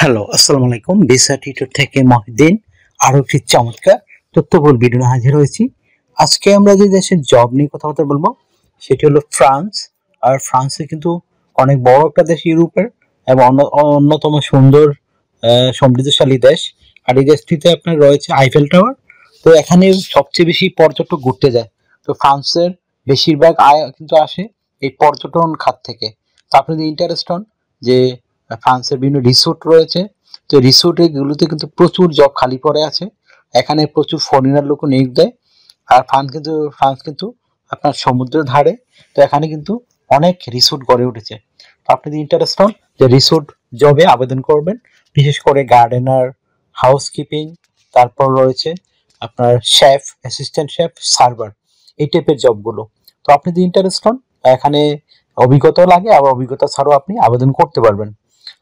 Hello, আসসালামু আলাইকুম। Visa tutor থেকে মহিউদ্দিন আরো একটি চমৎকার তথ্যবহুল ভিডিও নিয়ে হাজির হয়েছি। আজকে আমরা যে দেশের জব নিয়ে কথাবার্তা বলবো সেটি হলো ফ্রান্স। আর ফ্রান্সে কিন্তু অনেক বড় একটা দেশ ইউরোপের এবং অন্যতম সুন্দর সমৃদ্ধশালী দেশ। আর এই দেশটিতে আপনার রয়েছে আইফেল টাওয়ার। তো এখানে সবচেয়ে বেশি পর্যটক ঘুরতে যায়। তো ফ্রান্সের বেশিরভাগ আয় কিন্তু আসে এই পর্যটন খাত থেকে। তো আপনি যদি ইন্টারেস্ট হন যে ফ্রান্সের বিভিন্ন রিসোর্ট রয়েছে, তো রিসোর্ট গুলোতে কিন্তু প্রচুর জব খালি পড়ে আছে। এখানে প্রচুর ফরেনার লোক নিয়োগ দেয়। আর ফ্রান্স কিন্তু আপনার সমুদ্রের ধারে। তো এখানে কিন্তু অনেক রিসোর্ট গড়ে উঠেছে। তো আপনি যদি ইন্টারেস্ট হন যে রিসোর্ট জবে আবেদন করবেন, বিশেষ করে গার্ডেনার, হাউসকিপিং, তারপর রয়েছে আপনার শেফ, অ্যাসিস্ট্যান্ট শেফ, সার্ভার, এই টাইপের জবগুলো। তো আপনি যদি ইন্টারেস্ট হন, এখানে অভিজ্ঞতাও লাগে, আবার অভিজ্ঞতা ছাড়াও আপনি আবেদন করতে পারবেন।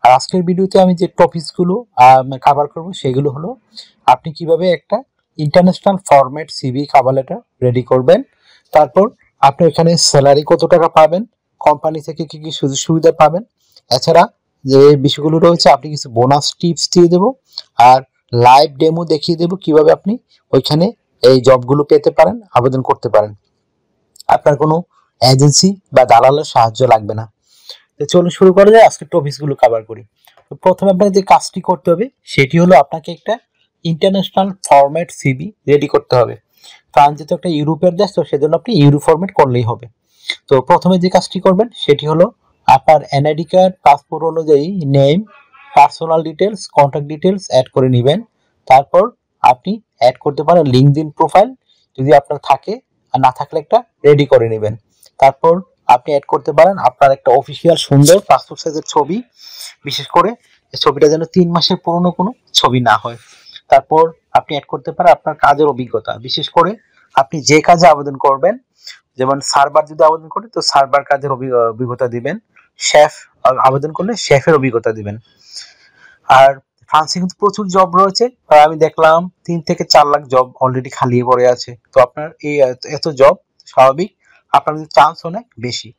আর আজকের ভিডিওতে আমি যে টপিকসগুলো কভার করব সেগুলো হলো আপনি কিভাবে একটা international format CV cover letter ready করবেন, তারপর আপনি এখানে স্যালারি কত টাকা পাবেন, কোম্পানি থেকে কি কি সুযোগ সুবিধা পাবেন, এছাড়া যে বিষয়গুলো রয়েছে আপনি কিছু বোনাস টিপস দিয়ে দেবো, আর লাইভ ডেমো দেখিয়ে দেবো কিভাবে আপনি ওইখানে এই জবগুলো পেতে পারেন, আবেদন করতে পারেন। আপনার কোনো এজেন্সি বা দালালের সাহায্য লাগবে না। তো চলুন শুরু করা যায়, আজকে টপিকসগুলো কভার করি। তো প্রথমে আপনাকে যে কাজটি করতে হবে সেটি হলো আপনাকে একটা ইন্টারন্যাশনাল ফরম্যাট সিভি রেডি করতে হবে। ফ্রান্স যেহেতু একটা ইউরোপের দেশ, তো সেজন্য আপনি ইউরো ফরম্যাট করলেই হবে। তো প্রথমে যে কাজটি করবেন সেটি হলো আপনার এনআইডি কার্ড, পাসপোর্ট অনুযায়ী name, personal details, contact details add করে নেবেন। তারপর আপনি অ্যাড করতে পারেন লিঙ্কডইন প্রোফাইল, যদি আপনার থাকে, আর না থাকলে একটা রেডি করে নেবেন। তারপর আপনি অ্যাড করতে পারেন আপনার একটা অফিসিয়াল সুন্দর পাসপোর্ট সাইজের ছবি, বিশেষ করে ছবিটা যেন 3 মাসের পুরনো কোনো ছবি না হয়। তারপর আপনি অ্যাড করতে পারেন আপনার কাজের অভিজ্ঞতা, বিশেষ করে আপনি যে কাজে আবেদন করবেন, যেমন সার্ভার যদি আবেদন করেন তো সার্ভার কাজের অভিজ্ঞতা দিবেন, শেফ আবেদন করলে শেফের অভিজ্ঞতা দিবেন। আর ফ্রান্সে কিন্তু প্রচুর জব রয়েছে, আমি দেখলাম 3 থেকে 4 লাখ জব অলরেডি খালি পড়ে আছে। তো আপনার এই এত জব স্বাভাবিক, আপনার কিন্তু চান্স অনেক বেশি।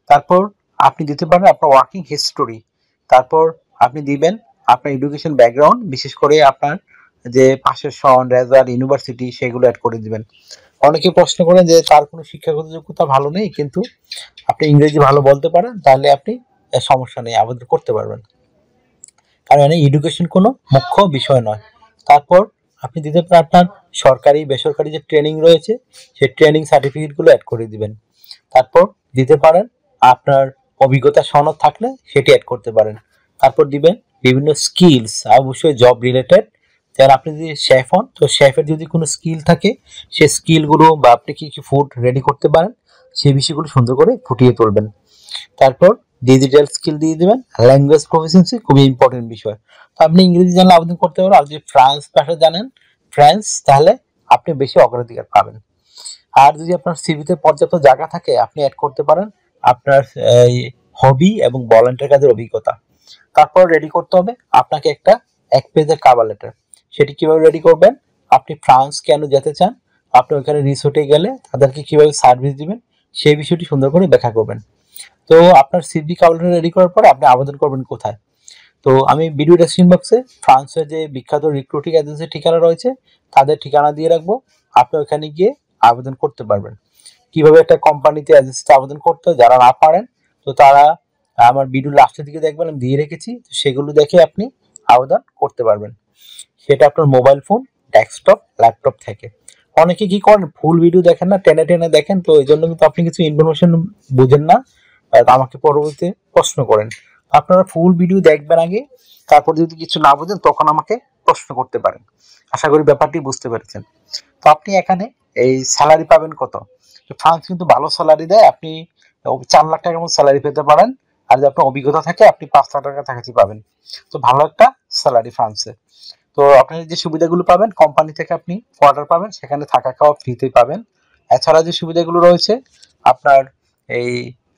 তারপর আপনি দিতে পারেন আপনার ওয়ার্কিং হিস্টোরি, তারপর আপনি দিবেন আপনার এডুকেশন ব্যাকগ্রাউন্ড, বিশেষ করে আপনার যে পাশের সন, রেজাল্ট, ইউনিভার্সিটি, সেগুলো অ্যাড করে দিবেন। অনেকে প্রশ্ন করেন যে তার কোনো শিক্ষাগত যোগ্যতা ভালো নেই, কিন্তু আপনি ইংরেজি ভালো বলতে পারেন, তাহলে আপনি সমস্যা নেই, আবেদন করতে পারবেন, কারণ এডুকেশন কোনো মুখ্য বিষয় নয়। তারপর আপনি দিতে পারেন আপনার সরকারি বেসরকারি যে ট্রেনিং রয়েছে সেই ট্রেনিং সার্টিফিকেটগুলো অ্যাড করে দিবেন। তারপর দিতে পারেন আপনার অভিজ্ঞতা সনদ থাকলে সেটি অ্যাড করতে পারেন। তারপর দিবেন বিভিন্ন স্কিলস, অবশ্যই জব রিলেটেড। যেমন আপনি যদি শেফ হন, তো শেফের যদি কোনো স্কিল থাকে সেই স্কিলগুলো, বা আপনি কি কি ফুড রেডি করতে পারেন সেই বিষয়গুলো সুন্দর করে ফুটিয়ে তুলবেন। তারপর ডিজিটাল স্কিল দিয়ে দিবেন। ল্যাঙ্গুয়েজ প্রফিসিয়েন্সি খুবই ইম্পর্টেন্ট বিষয়। তো আপনি ইংরেজি জানলে আবেদন করতে পারেন, আর যদি ফ্রান্স ভাষা জানেন, ফ্রেঞ্চ, তাহলে আপনি বেশি অগ্রাধিকার পাবেন। আর যদি আপনার সিভিতে পর্যাপ্ত জায়গা থাকে আপনি অ্যাড করতে পারেন আপনার হবি এবং ভলান্টিয়ার কাজের অভিজ্ঞতা। তারপর রেডি করতে হবে আপনাকে একটা 1 পেজের কভার লেটার। সেটি কিভাবে রেডি করবেন, আপনি ফ্রান্স কেন যেতে চান, আপনি ওইখানে রিসোর্টে গেলে তাদেরকে কিভাবে সার্ভিস দিবেন সেই বিষয়টি সুন্দর করে ব্যাখ্যা করবেন। তো আপনার সিভি কভার লেটার রেডি করার পরে আপনি আবেদন করবেন কোথায়। তো আমি ভিডিও ডেসক্রিপশন বক্সে ফ্রান্সের যে বিখ্যাত রিক্রুটিং এজেন্সির ঠিকানা রয়েছে তাদের ঠিকানা দিয়ে রাখবো, আপনি ওখানে গিয়ে আবেদন করতে পারবেন। কিভাবে একটা কোম্পানিতে এজেন্সিতে আবেদন করতে হয় যারা না পারেন, তো তারা আমার ভিডিও লাস্টের দিকে দেখবেন আমি দিয়ে রেখেছি, তো সেগুলো দেখে আপনি আবেদন করতে পারবেন। সেটা আপনার মোবাইল ফোন, ডেস্কটপ, ল্যাপটপ থেকে। অনেকে কি করেন ফুল ভিডিও দেখেন না, টেনে টেনে দেখেন, তো এই জন্য কিন্তু আপনি কিছু ইনফরমেশন বুঝেন না, আমাকে পরবর্তীতে প্রশ্ন করেন। আপনারা ফুল ভিডিও দেখবেন আগে, তারপর যদি কিছু না বুঝেন তখন আমাকে প্রশ্ন করতে পারেন। আশা করি ব্যাপারটি বুঝতে পেরেছেন। তো আপনি এখানে এই স্যালারি পাবেন কত, তো ফ্রান্স কিন্তু ভালো স্যালারি দেয়, আপনি 4 লাখ টাকার মতো স্যালারি পেতে পারেন। আর যদি আপনার অভিজ্ঞতা থাকে আপনি 5 লাখ টাকা কাছাকাছি পাবেন। তো ভালো একটা স্যালারি ফ্রান্সে। তো আপনি যে সুবিধাগুলো পাবেন, কোম্পানি থেকে আপনি কোয়ার্টার পাবেন, সেখানে থাকা খাওয়া ফ্রিতে পাবেন। এছাড়া যে সুবিধাগুলো রয়েছে আপনার এই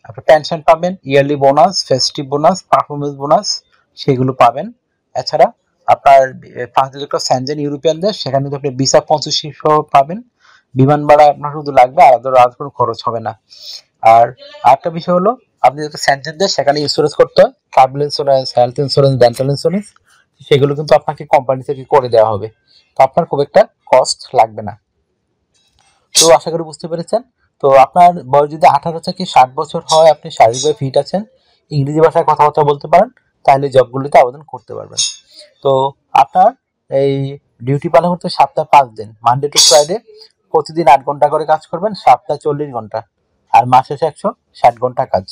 আপনার পেনশন পাবেন, yearly bonus, festive bonus, performance bonus, সেগুলো পাবেন। এছাড়া আপনার ফ্রান্স যেহেতু একটা সেনজেন ইউরোপিয়ান দেশ, সেখানে আপনি ভিসা স্পন্সরশিপ সহ পাবেন। বিমান ভাড়া আপনার শুধু লাগবে, আর কোনো খরচ হবে না। আর আরেকটা বিষয় হলো আপনি যেহেতু সেনজেন দেশ, সেখানে ইন্স্যুরেন্স করতে হয়, travel insurance, health insurance, dental insurance, সেগুলো কিন্তু আপনাকে কোম্পানি থেকে করে দেওয়া হবে, তো আপনার খুব একটা কস্ট লাগবে না। তো আশা করি বুঝতে পেরেছেন। তো আপনার বয়স যদি 18 থেকে 60 বছর হয়, আপনি শারীরিকভাবে ফিট আছেন, ইংরেজি ভাষায় কথাবার্তা বলতে পারেন, তাহলে জবগুলিতে আবেদন করতে পারবেন। তো আপনার এই ডিউটি পালন করতে সপ্তাহে 5 দিন, মানডে টু ফ্রাইডে প্রতিদিন 8 ঘন্টা করে কাজ করবেন, সপ্তাহে 40 ঘন্টা, আর মাস শেষে 160 ঘন্টা কাজ।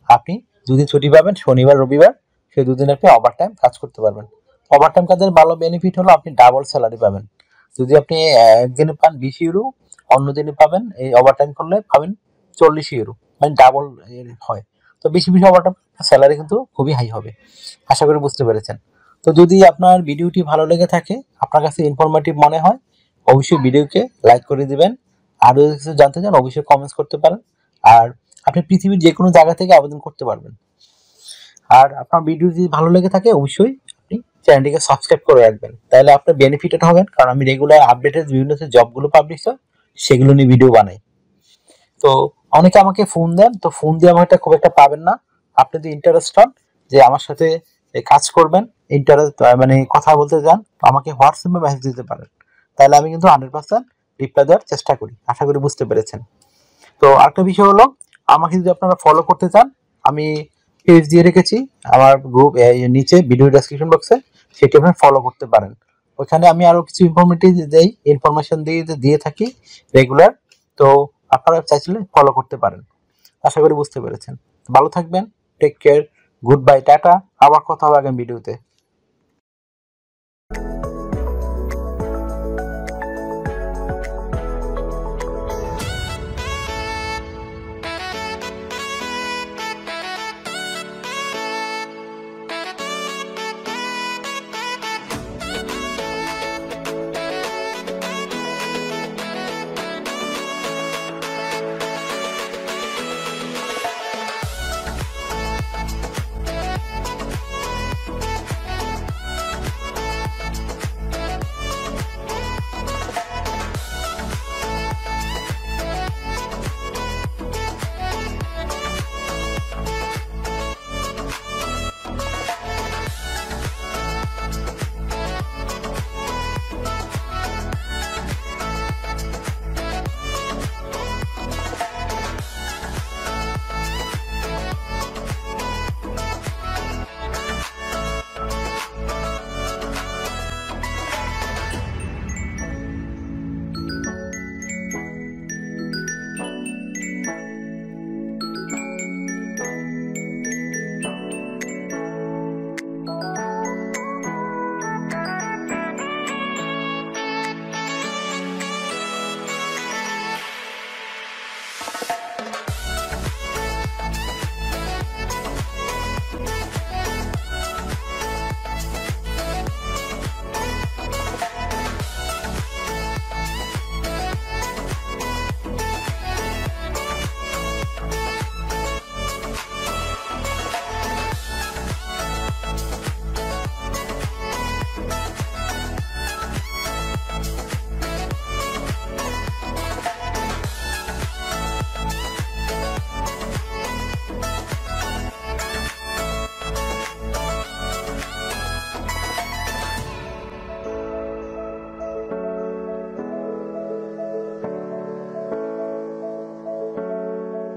আপনি দুদিন ছুটি পাবেন, শনিবার রবিবার, সেই দুদিন আপনি ওভার টাইম কাজ করতে পারবেন। ওভার টাইম কাজের ভালো বেনিফিট হলো আপনি ডাবল স্যালারি পাবেন। যদি আপনি একদিনে পান 20 ইউরো, অন্য দিনে পাবেন এই ওভার টাইম করলে পাবেন 40 ইউরো, মানে ডাবল হয়। তো বেশি বেশি ওভার টাইম স্যালারি কিন্তু খুবই হাই হবে। আশা করি বুঝতে পেরেছেন। তো যদি আপনার ভিডিওটি ভালো লেগে থাকে, আপনার কাছে ইনফরমেটিভ মনে হয়, অবশ্যই ভিডিওকে লাইক করে দিবেন। আরও কিছু জানতে চান অবশ্যই কমেন্টস করতে পারেন। আর আপনি পৃথিবীর যে কোনো জায়গা থেকে আবেদন করতে পারবেন। আর আপনার ভিডিও যদি ভালো লেগে থাকে, অবশ্যই আপনি চ্যানেলটিকে সাবস্ক্রাইব করে রাখবেন, তাহলে আপনার বেনিফিটেড হবেন, কারণ আমি রেগুলার আপডেটেড বিভিন্ন জবগুলো পাবলিশ হয়, সেগুলো নিয়ে ভিডিও বানাই। তো অনেকে আমাকে ফোন দেন, তো ফোন দিয়ে আমাকে খুব একটা পাবেন না। আপনি যদি ইন্টারেস্ট হন যে আমার সাথে কাজ করবেন, ইন্টারেস্ট মানে কথা বলতে চান, আমাকে হোয়াটসঅ্যাপে মেসেজ দিতে পারেন, তাহলে আমি কিন্তু 100% রিপ্লাই দেওয়ার চেষ্টা করি। আশা করি বুঝতে পেরেছেন। তো আরেকটা বিষয় হলো, আমাকে যদি আপনারা ফলো করতে চান, আমি পেজ দিয়ে রেখেছি আমার গ্রুপ নিচে ভিডিও ডেসক্রিপশন বক্সে, সেটি আপনি ফলো করতে পারেন। ওখানে আমি আরো কিছু ইনফরমেশন দিয়ে থাকি রেগুলার। তো আপনারা চাইলে ফলো করতে পারেন। আশা করি বুঝতে পেরেছেন। ভালো থাকবেন, take care, good bye, tata. আবার কথা হবে আগামী ভিডিওতে।